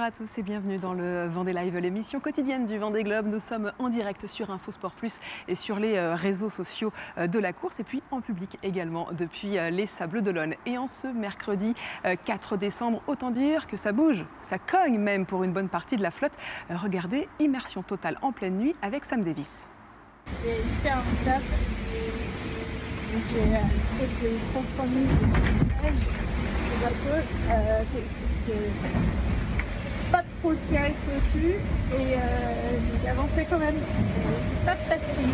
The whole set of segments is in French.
à tous et bienvenue dans le Vendée Live, l'émission quotidienne du Vendée Globe. Nous sommes en direct sur InfoSport Plus et sur les réseaux sociaux de la course et puis en public également depuis les Sables d'Olonne. Et en ce mercredi 4 décembre, autant dire que ça bouge, ça cogne même pour une bonne partie de la flotte. Regardez, immersion totale en pleine nuit avec Sam Davis. C'est hyper instable. Donc j'ai sauté les compromis du bateau, pas trop tirer sur le dessus et j'ai avancé quand même. C'est pas facile.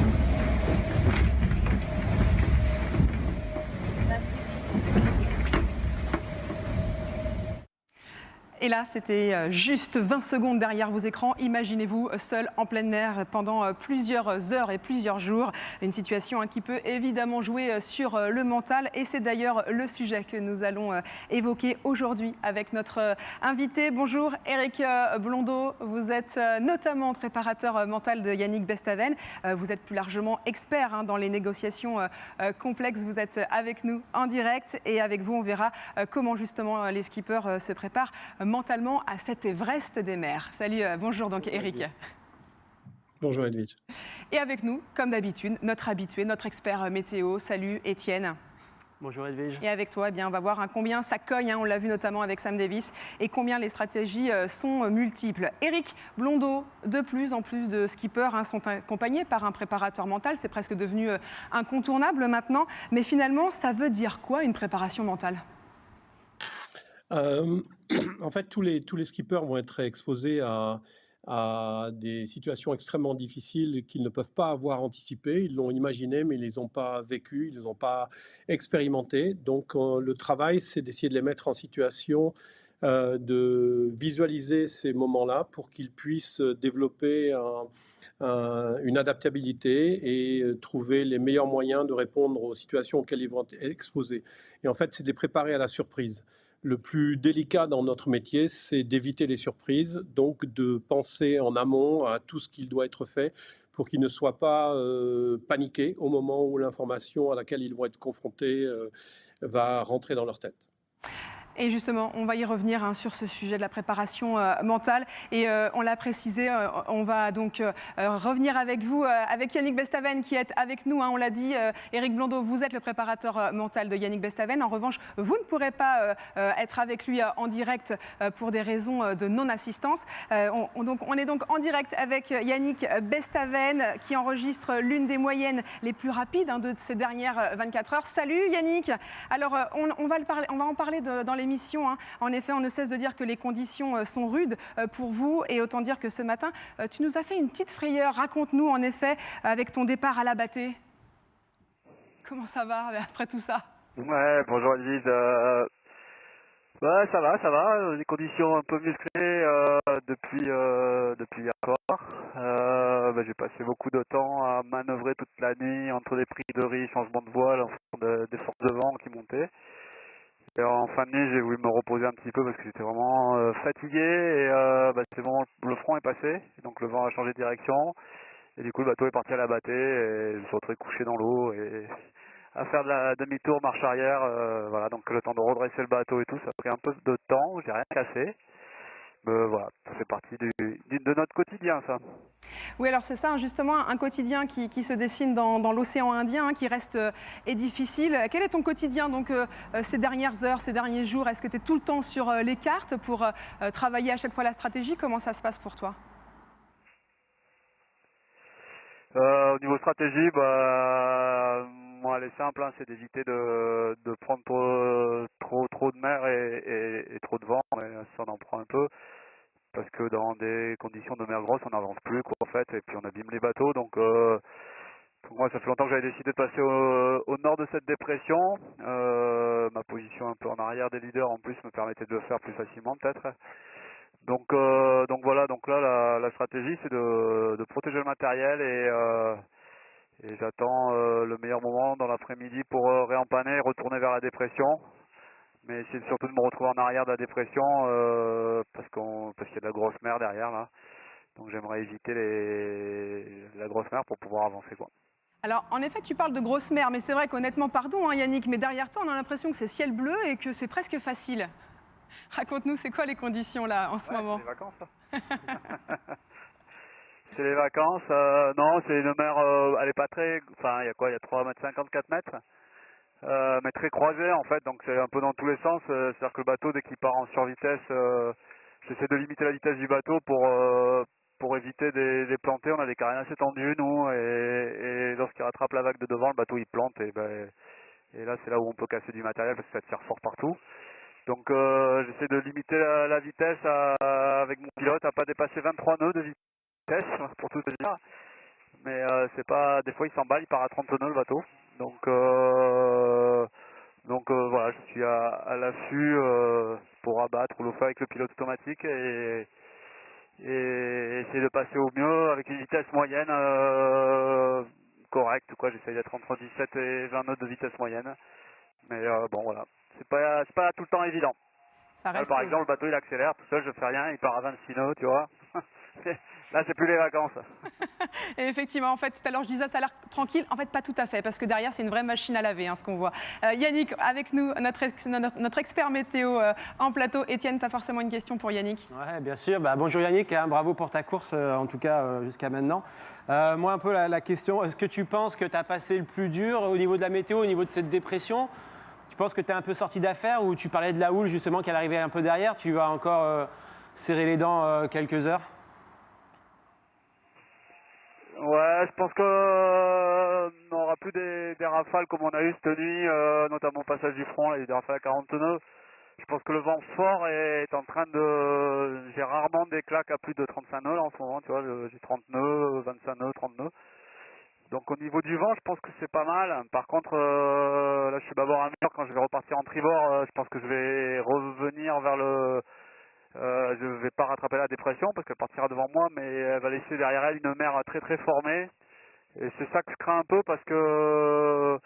Et là, c'était juste 20 secondes derrière vos écrans. Imaginez-vous seul en plein air pendant plusieurs heures et plusieurs jours. Une situation qui peut évidemment jouer sur le mental. Et c'est d'ailleurs le sujet que nous allons évoquer aujourd'hui avec notre invité. Bonjour Eric Blondeau. Vous êtes notamment préparateur mental de Yannick Bestaven. Vous êtes plus largement expert dans les négociations complexes. Vous êtes avec nous en direct. Et avec vous, on verra comment justement les skippers se préparent mentalement à cet Everest des mers. Salut, bonjour donc Eric. Bonjour Edwige. Et avec nous, comme d'habitude, notre habitué, notre expert météo. Salut Étienne. Bonjour Edwige. Et avec toi, eh bien, on va voir combien ça cogne, on l'a vu notamment avec Sam Davis, et combien les stratégies sont multiples. Eric Blondeau, de plus en plus de skippers sont accompagnés par un préparateur mental. C'est presque devenu incontournable maintenant. Mais finalement, ça veut dire quoi une préparation mentale ? En fait, tous les skippers vont être exposés à des situations extrêmement difficiles qu'ils ne peuvent pas avoir anticipées. Ils l'ont imaginé, mais ils ne les ont pas vécues, ils ne les ont pas expérimentées. Donc, le travail, c'est d'essayer de les mettre en situation de visualiser ces moments-là pour qu'ils puissent développer une adaptabilité et trouver les meilleurs moyens de répondre aux situations auxquelles ils vont être exposés. Et en fait, c'est de les préparer à la surprise. Le plus délicat dans notre métier, c'est d'éviter les surprises, donc de penser en amont à tout ce qui doit être fait pour qu'ils ne soient pas paniqués au moment où l'information à laquelle ils vont être confrontés va rentrer dans leur tête. Et justement, on va y revenir sur ce sujet de la préparation mentale. Et on l'a précisé, on va donc revenir avec vous, avec Yannick Bestaven qui est avec nous. On l'a dit, Eric Blondeau, vous êtes le préparateur mental de Yannick Bestaven. En revanche, vous ne pourrez pas être avec lui en direct pour des raisons de non-assistance. On est donc en direct avec Yannick Bestaven qui enregistre l'une des moyennes les plus rapides de ces dernières 24 heures. Salut Yannick. Alors, on va en parler dans l'émission. En effet, on ne cesse de dire que les conditions sont rudes pour vous et autant dire que ce matin, tu nous as fait une petite frayeur. Raconte-nous en effet avec ton départ à la Battée. Comment ça va après tout ça? Ouais, bonjour Elise. Ouais, ça va. Les conditions un peu musclées depuis hier soir. J'ai passé beaucoup de temps à manœuvrer toute la nuit entre des prises de riz, changement de voile, en fonction des forces de vent qui montaient. Et en fin de nuit, j'ai voulu me reposer un petit peu parce que j'étais vraiment fatigué et c'est bon, le front est passé, donc le vent a changé de direction et du coup le bateau est parti à la Battée et je me suis retrouvé couché dans l'eau et à faire de la demi-tour marche arrière, voilà, donc le temps de redresser le bateau et tout, ça a pris un peu de temps, j'ai rien cassé. Voilà, ça fait partie de notre quotidien, ça. Oui, alors c'est ça, justement, un quotidien qui se dessine dans l'océan Indien, qui reste est difficile. Quel est ton quotidien donc ces dernières heures, ces derniers jours? Est-ce que tu es tout le temps sur les cartes pour travailler à chaque fois la stratégie? Comment ça se passe pour toi? Au niveau stratégie, moi, elle est simple, c'est d'éviter de prendre trop de mer et trop de vent, mais ça on en prend un peu. Parce que dans des conditions de mer grosse, on n'avance plus, en fait, et puis on abîme les bateaux. Donc moi, ça fait longtemps que j'avais décidé de passer au nord de cette dépression. Ma position un peu en arrière des leaders, en plus, me permettait de le faire plus facilement, peut-être. Donc voilà, donc là, la stratégie, c'est de protéger le matériel et j'attends le meilleur moment dans l'après-midi pour réempanner et retourner vers la dépression. Mais c'est surtout de me retrouver en arrière de la dépression parce qu'il y a de la grosse mer derrière là. Donc j'aimerais éviter la grosse mer pour pouvoir avancer, quoi. Alors en effet tu parles de grosse mer, mais c'est vrai qu'honnêtement, pardon Yannick, mais derrière toi on a l'impression que c'est ciel bleu et que c'est presque facile. Raconte-nous, c'est quoi les conditions là en ce moment? C'est les vacances, ça. C'est les vacances. Non, c'est une mer, elle est pas très... Enfin, il y a quoi? Il y a 3,50 m, 4 mètres. Mais très croisée en fait, donc c'est un peu dans tous les sens. C'est-à-dire que le bateau, dès qu'il part en survitesse, j'essaie de limiter la vitesse du bateau pour éviter des planter. On a des carènes assez tendues, nous, et lorsqu'il rattrape la vague de devant, le bateau il plante, et là c'est là où on peut casser du matériel parce que ça tire fort partout. Donc j'essaie de limiter la vitesse avec mon pilote à pas dépasser 23 nœuds de vitesse, pour tout te dire. Mais c'est pas, des fois il s'emballe, il part à 30 nœuds le bateau. Donc voilà, je suis à l'affût pour abattre le feu avec le pilote automatique et essayer de passer au mieux avec une vitesse moyenne correcte, quoi. J'essaie d'être entre 17 et 20 nœuds de vitesse moyenne. Mais bon voilà, c'est pas tout le temps évident. Ça reste... Là, par exemple, le bateau il accélère, tout seul je fais rien, il part à 26 nœuds, tu vois. Là, c'est plus les vacances. Et effectivement, en fait, tout à l'heure, je disais, ça a l'air tranquille. En fait, pas tout à fait, parce que derrière, c'est une vraie machine à laver, hein, ce qu'on voit. Yannick, avec nous, notre expert météo en plateau. Étienne, tu as forcément une question pour Yannick? Oui, bien sûr. Bonjour Yannick, hein, bravo pour ta course, en tout cas jusqu'à maintenant. Moi, un peu la question, est-ce que tu penses que tu as passé le plus dur au niveau de la météo, au niveau de cette dépression? Tu penses que tu es un peu sorti d'affaire, ou tu parlais de la houle, justement, qu'elle arrivait un peu derrière? Tu vas encore serrer les dents quelques heures? Ouais, je pense qu'on n'aura plus des rafales comme on a eu cette nuit, notamment au passage du front, là, il y a eu des rafales à 40 nœuds. Je pense que le vent fort est en train de... J'ai rarement des claques à plus de 35 nœuds là, en ce moment, tu vois, j'ai 30 nœuds, 25 nœuds, 30 nœuds. Donc au niveau du vent, je pense que c'est pas mal. Par contre, là je suis bâbord à mur, quand je vais repartir en tribord, je pense que je vais revenir vers le... je ne vais pas rattraper la dépression parce qu'elle partira devant moi, mais elle va laisser derrière elle une mer très très formée. Et c'est ça que je crains un peu parce qu'on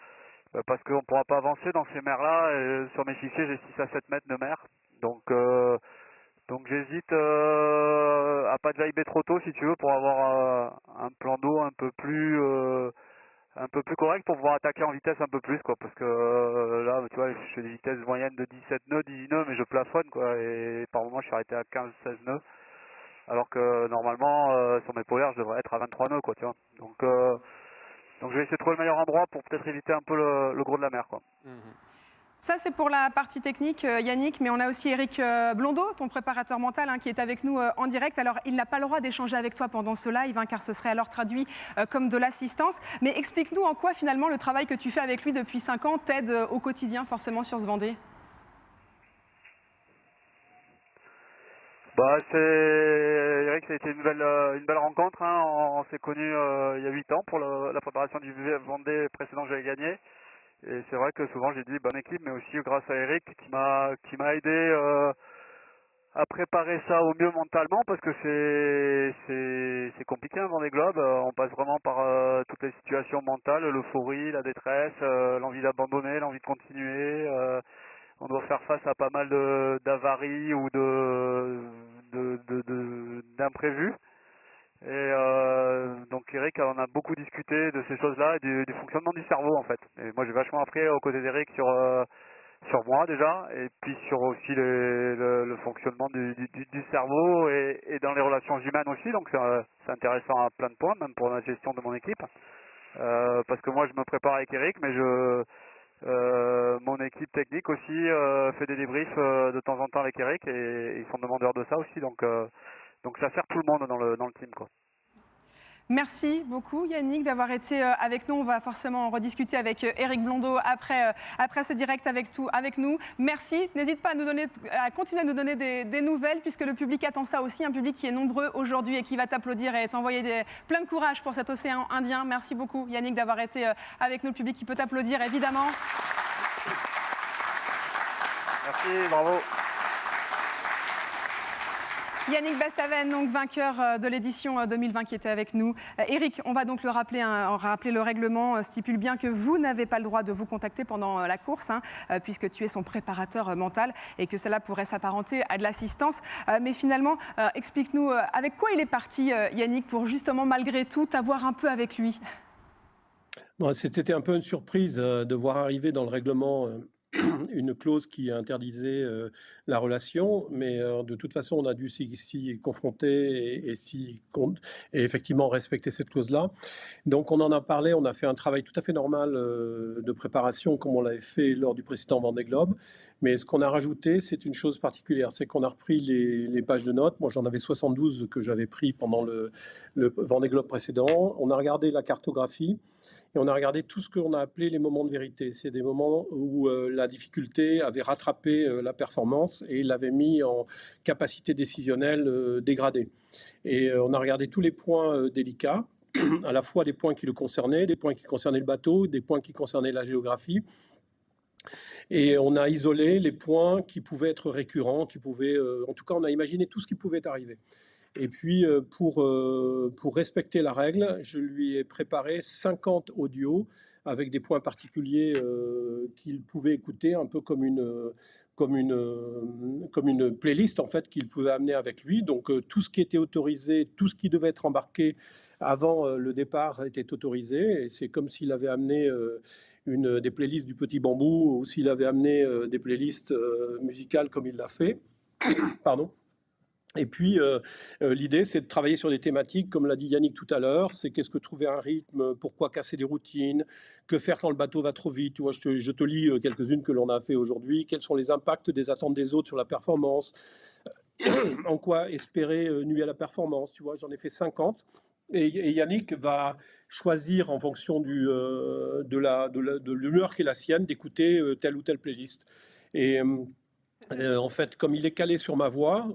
ne pourra pas avancer dans ces mers-là. Et sur mes fichiers, j'ai 6 à 7 mètres de mer. Donc j'hésite à pas jailber trop tôt si tu veux pour avoir un plan d'eau un peu plus correct pour pouvoir attaquer en vitesse un peu plus, quoi, parce que là tu vois je fais des vitesses moyennes de 17 nœuds, 18 nœuds, mais je plafonne, quoi, et par moment je suis arrêté à 15-16 nœuds alors que normalement sur mes polaires je devrais être à 23 nœuds, quoi, tu vois. Donc je vais essayer de trouver le meilleur endroit pour peut-être éviter un peu le gros de la mer, quoi. Ça, c'est pour la partie technique, Yannick, mais on a aussi Eric Blondeau, ton préparateur mental, hein, qui est avec nous en direct. Alors, il n'a pas le droit d'échanger avec toi pendant ce live, hein, car ce serait alors traduit comme de l'assistance. Mais explique-nous en quoi, finalement, le travail que tu fais avec lui depuis 5 ans t'aide au quotidien, forcément, sur ce Vendée. Eric, ça a été une belle rencontre, hein. On s'est connus il y a 8 ans pour la préparation du Vendée précédent que j'avais gagné. Et c'est vrai que souvent j'ai dit bonne équipe, mais aussi grâce à Eric qui m'a aidé à préparer ça au mieux mentalement, parce que c'est compliqué un Vendée Globe. On passe vraiment par toutes les situations mentales, l'euphorie, la détresse, l'envie d'abandonner, l'envie de continuer. On doit faire face à pas mal d'avaries ou d'imprévus. Et donc Eric, on a beaucoup discuté de ces choses-là et du fonctionnement du cerveau, en fait. Et moi j'ai vachement appris aux côtés d'Eric sur moi déjà, et puis sur aussi le fonctionnement du cerveau et dans les relations humaines aussi. Donc c'est intéressant à plein de points, même pour la gestion de mon équipe. Parce que moi je me prépare avec Eric, mais mon équipe technique aussi fait des débriefs de temps en temps avec Eric, et ils sont demandeurs de ça aussi. Donc ça sert tout le monde dans le team, quoi. Merci beaucoup Yannick d'avoir été avec nous. On va forcément en rediscuter avec Eric Blondeau après ce direct avec nous. Merci. N'hésite pas à continuer à nous donner des nouvelles, puisque le public attend ça aussi. Un public qui est nombreux aujourd'hui et qui va t'applaudir et t'envoyer plein de courage pour cet océan Indien. Merci beaucoup Yannick d'avoir été avec nous. Le public qui peut t'applaudir évidemment. Merci, bravo. Yannick Bestaven, donc vainqueur de l'édition 2020 qui était avec nous. Eric, on va donc le rappeler, le règlement stipule bien que vous n'avez pas le droit de vous contacter pendant la course, puisque tu es son préparateur mental et que cela pourrait s'apparenter à de l'assistance. Mais finalement, explique-nous avec quoi il est parti, Yannick, pour justement malgré tout t'avoir un peu avec lui. Bon, c'était un peu une surprise de voir arriver dans le règlement une clause qui interdisait la relation, mais de toute façon, on a dû s'y confronter et effectivement respecter cette clause-là. Donc, on en a parlé, on a fait un travail tout à fait normal de préparation, comme on l'avait fait lors du précédent Vendée Globe. Mais ce qu'on a rajouté, c'est une chose particulière, c'est qu'on a repris les pages de notes. Moi, j'en avais 72 que j'avais pris pendant le Vendée Globe précédent. On a regardé la cartographie. Et on a regardé tout ce qu'on a appelé les moments de vérité. C'est des moments où la difficulté avait rattrapé la performance et l'avait mis en capacité décisionnelle dégradée. Et on a regardé tous les points délicats, à la fois des points qui le concernaient, des points qui concernaient le bateau, des points qui concernaient la géographie. Et on a isolé les points qui pouvaient être récurrents, en tout cas, on a imaginé tout ce qui pouvait arriver. Et puis, pour respecter la règle, je lui ai préparé 50 audios avec des points particuliers qu'il pouvait écouter, un peu comme une playlist en fait qu'il pouvait amener avec lui. Donc, tout ce qui était autorisé, tout ce qui devait être embarqué avant le départ était autorisé. Et c'est comme s'il avait amené des playlists du Petit Bambou ou s'il avait amené des playlists musicales comme il l'a fait. Pardon. Et puis, l'idée, c'est de travailler sur des thématiques, comme l'a dit Yannick tout à l'heure, c'est qu'est-ce que trouver un rythme, pourquoi casser des routines, que faire quand le bateau va trop vite. Tu vois, je te lis quelques-unes que l'on a fait aujourd'hui. Quels sont les impacts des attentes des autres sur la performance, en quoi espérer nuit à la performance. Tu vois, j'en ai fait 50. Et Yannick va choisir en fonction de l'humeur qui est la sienne, d'écouter telle ou telle playlist. Et en fait, comme il est calé sur ma voix,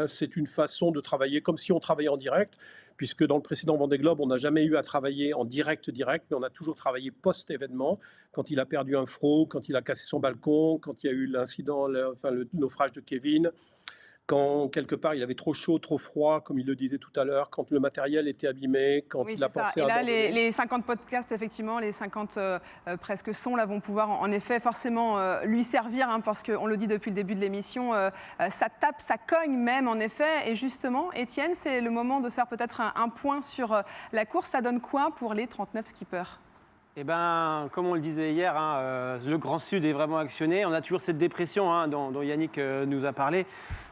c'est une façon de travailler comme si on travaillait en direct, puisque dans le précédent Vendée Globe, on n'a jamais eu à travailler en direct, mais on a toujours travaillé post-événement, quand il a perdu un frot, quand il a cassé son balcon, quand il y a eu l'incident, le naufrage de Kevin, quand quelque part il avait trop chaud, trop froid, comme il le disait tout à l'heure, quand le matériel était abîmé, quand il a pensé à... Et là, les 50 podcasts, effectivement, les 50 presque sons, là, vont pouvoir en effet forcément lui servir, hein, parce qu'on le dit depuis le début de l'émission, ça tape, ça cogne même, en effet. Et justement, Étienne, c'est le moment de faire peut-être un point sur la course. Ça donne quoi pour les 39 skippers ? Eh bien, comme on le disait hier, le Grand Sud est vraiment actionné. On a toujours cette dépression dont Yannick nous a parlé.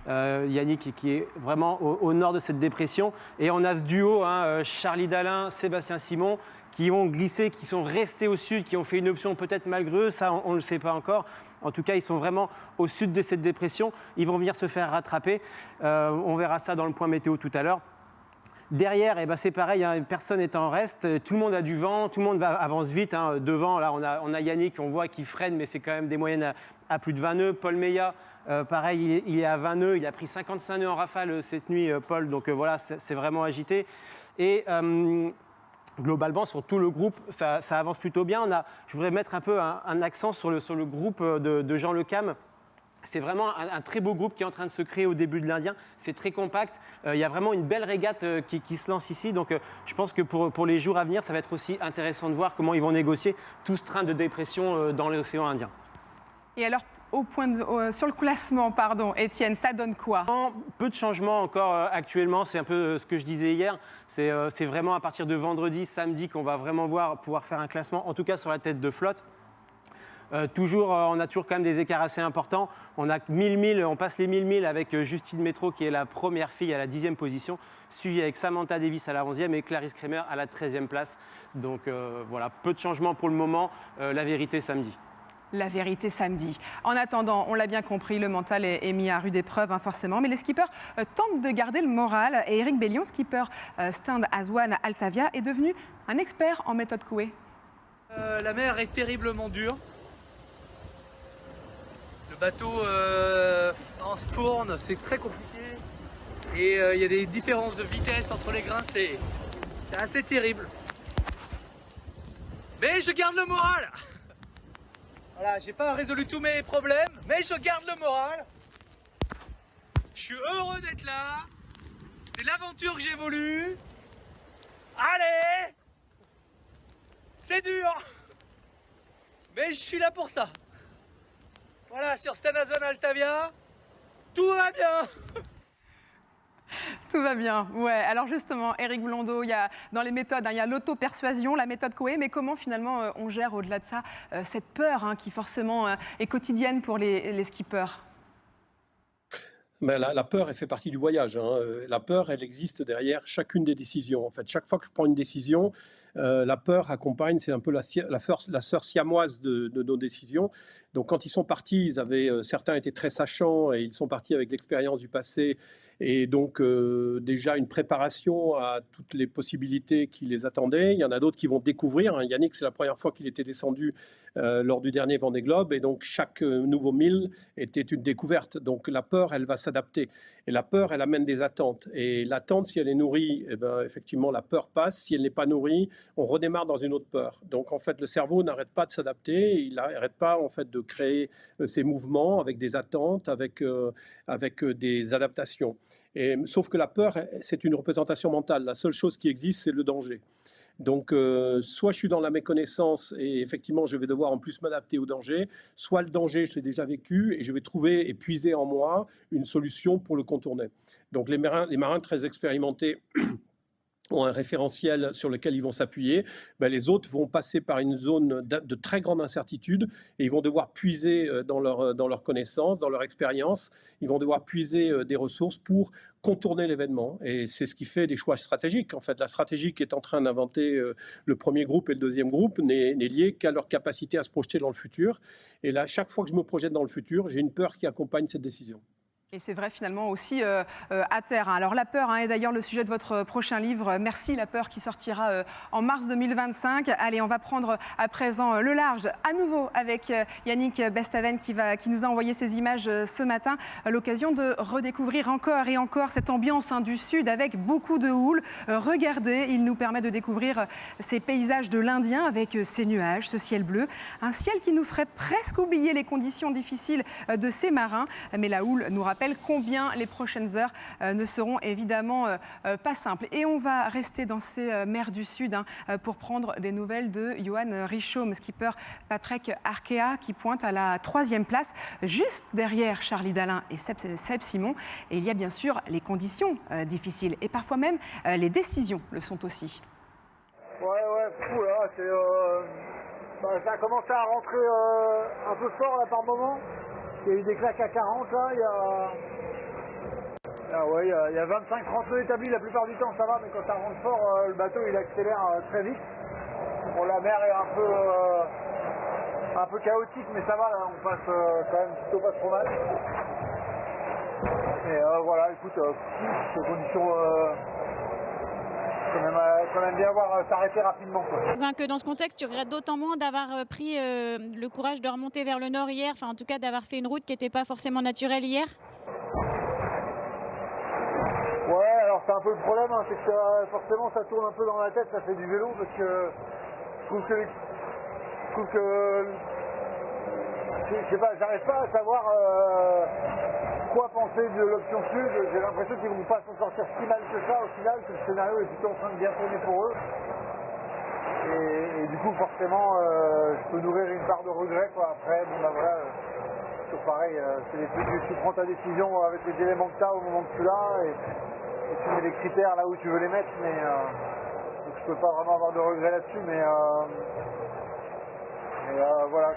Yannick qui est vraiment au nord de cette dépression. Et on a ce duo, Charlie Dalin, Sébastien Simon, qui ont glissé, qui sont restés au sud, qui ont fait une option peut-être malgré eux. Ça, on ne le sait pas encore. En tout cas, ils sont vraiment au sud de cette dépression. Ils vont venir se faire rattraper. On verra ça dans le point météo tout à l'heure. Derrière, c'est pareil, personne n'est en reste, tout le monde a du vent, tout le monde avance vite. Devant, là, on a Yannick, on voit qu'il freine, mais c'est quand même des moyennes à plus de 20 nœuds. Paul Meillat, pareil, il est à 20 nœuds, il a pris 55 nœuds en rafale cette nuit, Paul, donc voilà, c'est vraiment agité. Et globalement, sur tout le groupe, ça avance plutôt bien. Je voudrais mettre un peu un accent sur le groupe de Jean Le Cam. C'est vraiment un très beau groupe qui est en train de se créer au début de l'Indien. C'est très compact. Il y a vraiment une belle régate qui se lance ici. Donc, je pense que pour les jours à venir, ça va être aussi intéressant de voir comment ils vont négocier tout ce train de dépression dans l'océan Indien. Et alors, sur le classement, Étienne, ça donne quoi ? Peu de changements encore actuellement. C'est un peu ce que je disais hier. C'est vraiment à partir de vendredi, samedi qu'on va vraiment pouvoir faire un classement, en tout cas sur la tête de flotte. On a toujours quand même des écarts assez importants. On a 1000 on passe les 1000 milles avec Justine Métro qui est la première fille à la 10e position, suivie avec Samantha Davis à la 11e et Clarisse Kremer à la 13e place. Donc voilà, peu de changements pour le moment. La vérité samedi. La vérité samedi. En attendant, on l'a bien compris, le mental est mis à rude épreuve, forcément. Mais les skippers tentent de garder le moral. Et Eric Bellion, skipper Stand Aswan Altavia, est devenu un expert en méthode Coué. La mer est terriblement dure. Le bateau en fourne, c'est très compliqué. Et il y a des différences de vitesse entre les grains, c'est assez terrible. Mais je garde le moral. Voilà, j'ai pas résolu tous mes problèmes, mais je garde le moral. Je suis heureux d'être là. C'est l'aventure que j'ai voulu. Allez! C'est dur, mais je suis là pour ça. Voilà, sur Stand Aswan Altavia, tout va bien. Tout va bien. Ouais. Alors justement, Éric Blondeau, il y a, dans les méthodes, il y a l'auto-persuasion, la méthode Coué, mais comment finalement on gère au-delà de ça cette peur qui forcément est quotidienne pour les skippers? Mais la peur, elle fait partie du voyage, hein. La peur, elle existe derrière chacune des décisions. En fait, chaque fois que je prends une décision, la peur accompagne, c'est un peu la sœur siamoise de nos décisions. Donc quand ils sont partis, certains étaient très sachants et ils sont partis avec l'expérience du passé et donc déjà une préparation à toutes les possibilités qui les attendaient. Il y en a d'autres qui vont découvrir, hein. Yannick, c'est la première fois qu'il était descendu lors du dernier Vendée Globe et donc chaque nouveau 1000 était une découverte. Donc la peur, elle va s'adapter. Et la peur, elle amène des attentes. Et l'attente, si elle est nourrie, eh ben, effectivement, la peur passe. Si elle n'est pas nourrie, on redémarre dans une autre peur. Donc en fait, le cerveau n'arrête pas de s'adapter. Il n'arrête pas en fait de créer ces mouvements avec des attentes, avec des adaptations. Sauf que la peur, c'est une représentation mentale. La seule chose qui existe, c'est le danger. Donc, soit je suis dans la méconnaissance et effectivement, je vais devoir en plus m'adapter au danger, soit le danger, je l'ai déjà vécu et je vais trouver et puiser en moi une solution pour le contourner. Donc, les marins très expérimentés ont un référentiel sur lequel ils vont s'appuyer, ben les autres vont passer par une zone de très grande incertitude et ils vont devoir puiser dans leur connaissance, dans leur expérience, ils vont devoir puiser des ressources pour contourner l'événement. Et c'est ce qui fait des choix stratégiques. En fait, la stratégie qui est en train d'inventer le premier groupe et le deuxième groupe n'est liée qu'à leur capacité à se projeter dans le futur. Et là, chaque fois que je me projette dans le futur, j'ai une peur qui accompagne cette décision. Et c'est vrai finalement aussi à terre. Alors la peur est d'ailleurs le sujet de votre prochain livre, Merci la peur, qui sortira en mars 2025. Allez, on va prendre à présent le large à nouveau avec Yannick Bestaven qui nous a envoyé ces images ce matin. L'occasion de redécouvrir encore et encore cette ambiance du sud avec beaucoup de houle. Regardez, il nous permet de découvrir ces paysages de l'Indien avec ces nuages, ce ciel bleu. Un ciel qui nous ferait presque oublier les conditions difficiles de ces marins. Mais la houle nous rappelle combien les prochaines heures ne seront évidemment pas simples. Et on va rester dans ces mers du Sud pour prendre des nouvelles de Johan Richomme, skipper Paprec Arkea, qui pointe à la 3e place, juste derrière Charlie Dalin et Seb Simon. Et il y a bien sûr les conditions difficiles et parfois même les décisions le sont aussi. Ouais, fou là, ça a commencé à rentrer un peu fort là par moment. Il y a eu des claques à 40 là, il y a 25-30 nœuds établis la plupart du temps, ça va, mais quand ça rentre fort, le bateau il accélère très vite. Bon, la mer est un peu chaotique, mais ça va, là, on passe quand même plutôt pas trop mal. Et voilà, écoute, ces conditions quand même bien voir s'arrêter rapidement, quoi. Que dans ce contexte, tu regrettes d'autant moins d'avoir pris le courage de remonter vers le nord hier, enfin en tout cas d'avoir fait une route qui n'était pas forcément naturelle hier. Ouais, alors c'est un peu le problème, c'est que forcément ça tourne un peu dans la tête, ça fait du vélo, parce que je trouve que je sais pas, j'arrive pas à savoir quoi penser de l'option sud. J'ai l'impression qu'ils vont pas s'en sortir si mal que ça au final, que le scénario est plutôt en train de bien tourner pour eux. Et du coup forcément je peux nourrir une part de regret, quoi. Après bon bah voilà, c'est pareil, c'est des trucs que tu prends ta décision avec les éléments que tu as au moment que tu l'as et tu mets les critères là où tu veux les mettre, mais donc je peux pas vraiment avoir de regret là-dessus, mais voilà,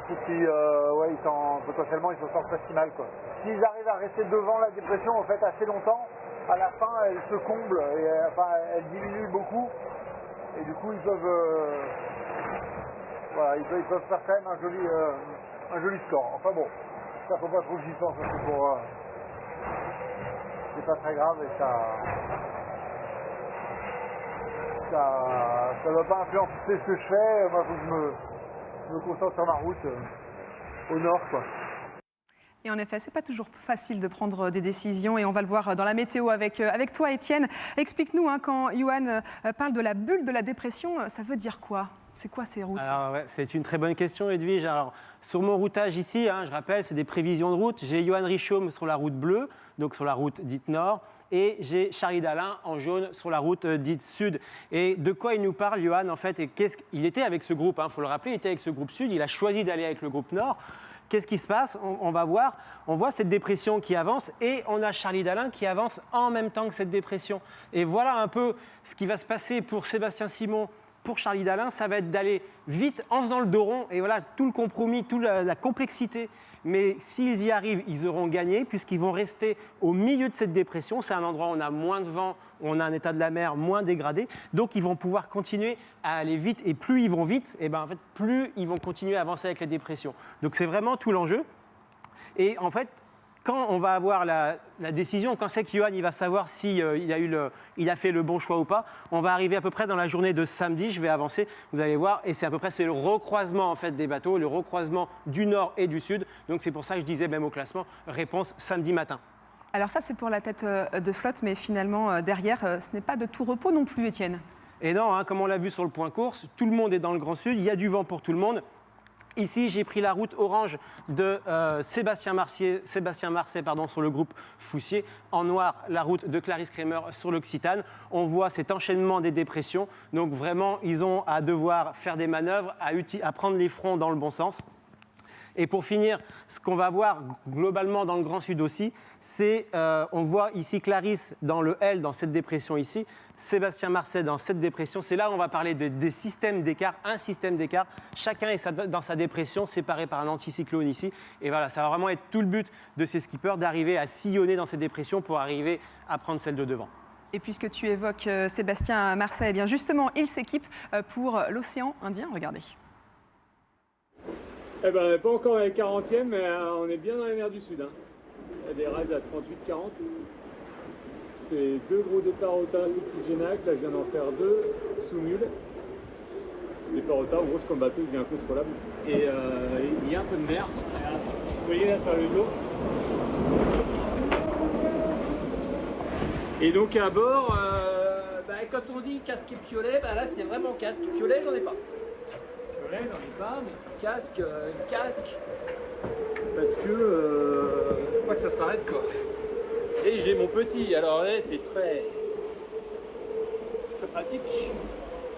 potentiellement ils s'en sortent pas si mal, quoi. S'ils arrivent à rester devant la dépression en fait assez longtemps, à la fin elle se comble et elle diminue beaucoup et du coup ils peuvent ils peuvent faire quand même un joli score. Enfin bon, ça faut pas trop que j'y pense, c'est pas très grave et ça doit pas influencer ce que je fais. Moi faut que je me concentre sur ma route au nord, quoi. Et en effet, c'est pas toujours facile de prendre des décisions et on va le voir dans la météo avec toi, Étienne. Explique-nous, quand Johan parle de la bulle de la dépression, ça veut dire quoi? C'est quoi ces routes? Alors, ouais, c'est une très bonne question, Edwige. Alors, sur mon routage ici, je rappelle, c'est des prévisions de route. J'ai Johan Richomme sur la route bleue, donc sur la route dite nord, et j'ai Charlie Dalin en jaune sur la route dite sud. Et de quoi il nous parle, Johan, en fait, et il était avec ce groupe, faut le rappeler, il était avec ce groupe sud, il a choisi d'aller avec le groupe nord. qu'est-ce qui se passe? On va voir, on voit cette dépression qui avance et on a Charlie Dalin qui avance en même temps que cette dépression. Et voilà un peu ce qui va se passer pour Sébastien Simon, pour Charlie Dalin, ça va être d'aller vite en faisant le dos rond et voilà tout le compromis, toute la complexité. Mais s'ils y arrivent, ils auront gagné puisqu'ils vont rester au milieu de cette dépression. C'est un endroit où on a moins de vent, où on a un état de la mer moins dégradé. Donc ils vont pouvoir continuer à aller vite. Et plus ils vont vite, et en fait, plus ils vont continuer à avancer avec les dépressions. Donc c'est vraiment tout l'enjeu. Et en fait, quand on va avoir la décision, quand c'est que Johan il va savoir s'il il a fait le bon choix ou pas, on va arriver à peu près dans la journée de samedi, je vais avancer, vous allez voir, et c'est à peu près c'est le recroisement en fait, des bateaux, le recroisement du nord et du sud. Donc c'est pour ça que je disais même au classement, réponse samedi matin. Alors ça, c'est pour la tête de flotte, mais finalement, derrière, ce n'est pas de tout repos non plus, Étienne. Et non, hein, comme on l'a vu sur le point course, tout le monde est dans le Grand Sud, il y a du vent pour tout le monde. Ici, j'ai pris la route orange de Sébastien Marcet sur le groupe Foussier. En noir, la route de Clarisse Kremer sur l'Occitane. On voit cet enchaînement des dépressions. Donc vraiment, ils ont à devoir faire des manœuvres, à prendre les fronts dans le bon sens. Et pour finir, ce qu'on va voir globalement dans le Grand Sud aussi, c'est, on voit ici Clarisse dans le L, dans cette dépression ici, Sébastien Marcet dans cette dépression. C'est là où on va parler des systèmes d'écart, un système d'écart. Chacun est dans sa dépression, séparé par un anticyclone ici. Et voilà, ça va vraiment être tout le but de ces skippers, d'arriver à sillonner dans cette dépression pour arriver à prendre celle de devant. Et puisque tu évoques Sébastien Marcet, eh bien justement, il s'équipe pour l'océan Indien. Regardez. Eh ben, pas encore à la 40e, mais on est bien dans les mers du Sud. Hein. Il y a des raises à 38-40. Je fais 2 gros départs au tas sous petite Génac. Là, je viens d'en faire 2 sous Mule. Départ au tas, en gros, c'est comme bateau devient incontrôlable. Et il y a un peu de mer. Vous voyez là, sur le dos. Et donc à bord, quand on dit casque et piolet, là, c'est vraiment casque. Piolet, j'en ai pas. J'en ai pas, mais casque, parce que faut pas que ça s'arrête quoi. Et j'ai mon petit, alors là c'est très pratique.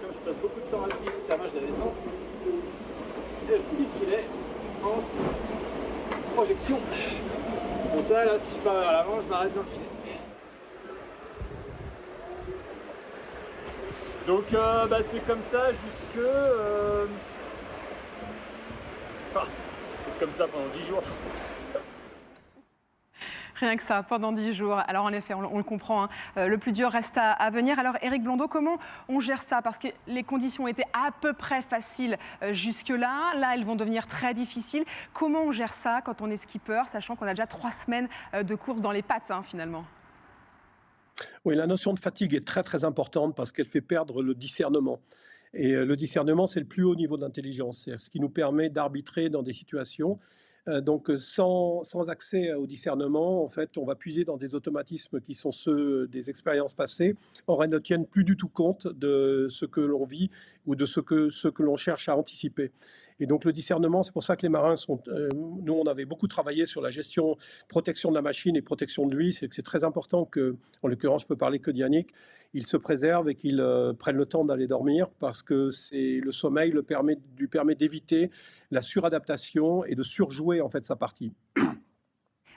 Comme je passe beaucoup de temps assis, ça va, je la descends. Et le petit filet en projection. Bon ça là, si je pars vers l'avant, je m'arrête dans le filet. Donc c'est comme ça jusque comme ça pendant 10 jours. Rien que ça, pendant 10 jours. Alors en effet, on le comprend, hein, le plus dur reste à venir. Alors Éric Blondeau, comment on gère ça? Parce que les conditions étaient à peu près faciles jusque-là. Là, elles vont devenir très difficiles. Comment on gère ça quand on est skipper, sachant qu'on a déjà 3 semaines de course dans les pattes, hein, finalement? Oui, la notion de fatigue est très très importante parce qu'elle fait perdre le discernement. Et le discernement, c'est le plus haut niveau de l'intelligence. C'est ce qui nous permet d'arbitrer dans des situations. Donc, sans accès au discernement, en fait, on va puiser dans des automatismes qui sont ceux des expériences passées. Or, elles ne tiennent plus du tout compte de ce que l'on vit ou de ce que l'on cherche à anticiper. Et donc, le discernement, c'est pour ça que les marins sont... nous, on avait beaucoup travaillé sur la gestion, protection de la machine et protection de lui. C'est que c'est très important que, en l'occurrence, je peux parler que d'Yannick, il se préserve et qu'il prenne le temps d'aller dormir parce que le sommeil lui permet d'éviter la suradaptation et de surjouer en fait sa partie.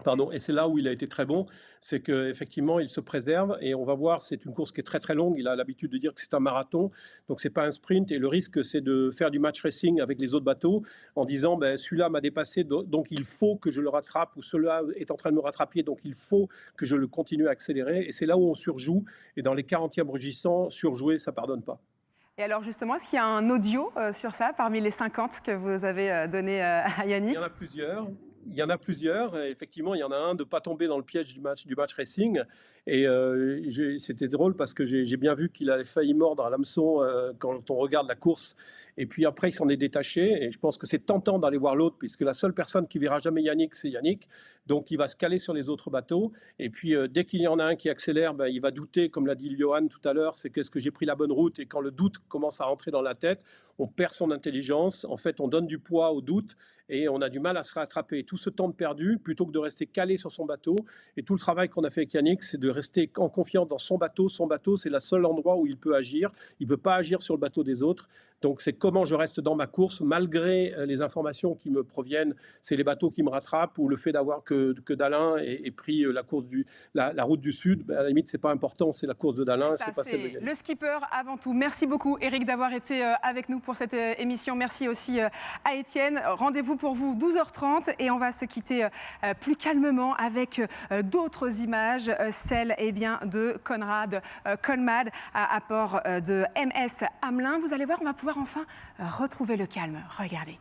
Pardon. Et c'est là où il a été très bon, c'est qu'effectivement, il se préserve et on va voir, c'est une course qui est très très longue, il a l'habitude de dire que c'est un marathon, donc c'est pas un sprint et le risque c'est de faire du match racing avec les autres bateaux en disant celui-là m'a dépassé, donc il faut que je le rattrape ou celui-là est en train de me rattraper, donc il faut que je le continue à accélérer et c'est là où on surjoue et dans les 40e rugissants, surjouer ça pardonne pas. Et alors justement, est-ce qu'il y a un audio sur ça parmi les 50 que vous avez donné à Yannick? Il y en a plusieurs. Il y en a plusieurs. Effectivement, il y en a un de ne pas tomber dans le piège du match racing. Et c'était drôle parce que j'ai bien vu qu'il avait failli mordre à l'hameçon quand on regarde la course. Et puis après, il s'en est détaché. Et je pense que c'est tentant d'aller voir l'autre puisque la seule personne qui verra jamais Yannick, c'est Yannick. Donc, il va se caler sur les autres bateaux. Et puis, dès qu'il y en a un qui accélère, il va douter, comme l'a dit Johan tout à l'heure, c'est qu'est-ce que j'ai pris la bonne route. Et quand le doute commence à rentrer dans la tête, on perd son intelligence, en fait on donne du poids au doute et on a du mal à se rattraper. Tout ce temps de perdu, plutôt que de rester calé sur son bateau, et tout le travail qu'on a fait avec Yannick, c'est de rester en confiance dans son bateau. Son bateau, c'est le seul endroit où il peut agir. Il ne peut pas agir sur le bateau des autres. Donc c'est comment je reste dans ma course, malgré les informations qui me proviennent, c'est les bateaux qui me rattrapent, ou le fait d'avoir que Dalin ait pris la route du Sud. À la limite, c'est pas important, c'est la course de Dalin, c'est pas celle de Yannick. Le skipper avant tout. Merci beaucoup Eric d'avoir été avec nous pour cette émission. Merci aussi à Étienne. Rendez-vous pour vous 12h30 et on va se quitter plus calmement avec d'autres images, celles de Conrad Colmad à bord de MS Hamelin. Vous allez voir, on va pouvoir enfin retrouver le calme. Regardez.